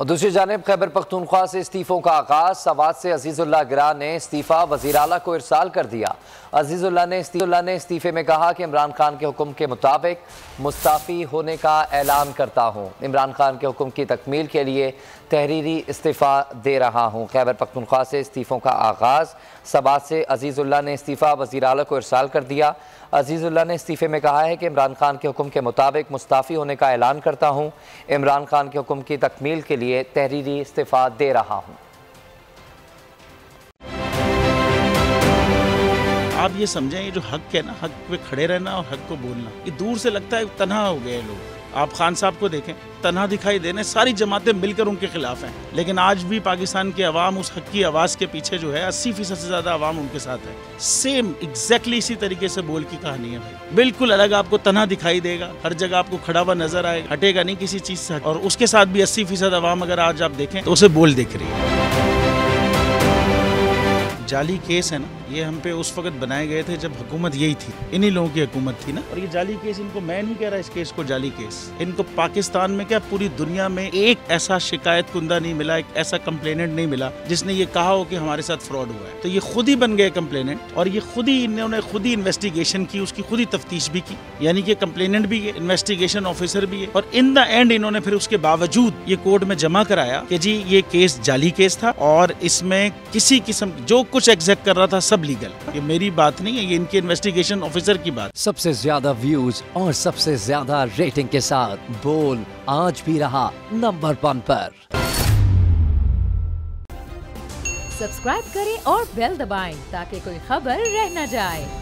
और दूसरी जानिब खैबर पख्तूनख्वा से इस्तीफों का आगाज। सवात से अजीजुल्लाह गिरान ने इस्तीफा वज़ीर आला को इरसाल कर दिया। अजीजुल्लाह ने इस्तीफे में कहा कि इमरान खान के हुक्म के मुताबिक मुस्ताफ़ी होने का ऐलान करता हूँ। इमरान खान के हुक्म की तकमील के लिए तहरीरी इस्तीफ़ा दे रहा हूँ। खैबर पख्तूनख्वा से इस्तीफ़ों का आगाज़। सवात से अजीजुल्लाह ने इस्तीफ़ा वज़ीर आला को इरसाल कर दिया। अजीजुल्लाह ने इस्तीफ़े में कहा है कि इमरान खान के हुक्म के मुताबिक मुस्ताफ़ी होने का ऐलान करता हूँ। इमरान खान के हुक्म की तकमील के लिए तहरीरी इस्तीफ़ा दे रहा हूँ। आप ये समझें, ये जो हक है ना, हक पे खड़े रहना और हक को बोलना, ये दूर से लगता है तन्हा हो गए लोग। आप खान साहब को देखें, तन्हा दिखाई देने, सारी जमातें मिलकर उनके खिलाफ हैं, लेकिन आज भी पाकिस्तान की आवाम उस हक की आवाज़ के पीछे जो है 80% से ज़्यादा आवाम उनके साथ है। सेम एग्जैक्टली इसी तरीके से बोल की कहानी है भाई। बिल्कुल अलग आपको तन्हा दिखाई देगा, हर जगह आपको खड़ा हुआ नजर आएगा, हटेगा नहीं किसी चीज़ से। और उसके साथ भी 80% आवाम अगर आज आप देखें तो उसे बोल दिख रही है। जाली केस है ना, ये हम पे उस वक्त बनाए गए थे जब हुकूमत यही थी, इन्हीं लोगों की हुकूमत थी ना। और ये जाली केस, इनको मैं नहीं कह रहा इस केस को जाली केस, इनको पाकिस्तान में क्या पूरी दुनिया में एक ऐसा शिकायत कुंदा नहीं मिला, एक ऐसा कंप्लेनेंट नहीं मिला जिसने ये कहा हो कि हमारे साथ फ्रॉड हुआ है। तो ये खुद ही बन गए कंप्लेनेंट और ये खुद ही इन्होंने खुद ही इन्वेस्टिगेशन की, उसकी खुद ही तफ्तीश भी की, यानी कि कंप्लेनेंट भी है, इन्वेस्टिगेशन ऑफिसर भी है। और इन द एंड इन्होंने फिर उसके बावजूद ये कोर्ट में जमा कराया कि जी ये केस जाली केस था और इसमें किसी किस्म जो कुछ एग्जैक्ट कर रहा था सब लीगल। ये मेरी बात नहीं है, ये इनके इन्वेस्टिगेशन ऑफिसर की बात। सबसे ज्यादा व्यूज और सबसे ज्यादा रेटिंग के साथ बोल आज भी रहा नंबर 1 पर। सब्सक्राइब करें और बेल दबाएं ताकि कोई खबर रह न जाए।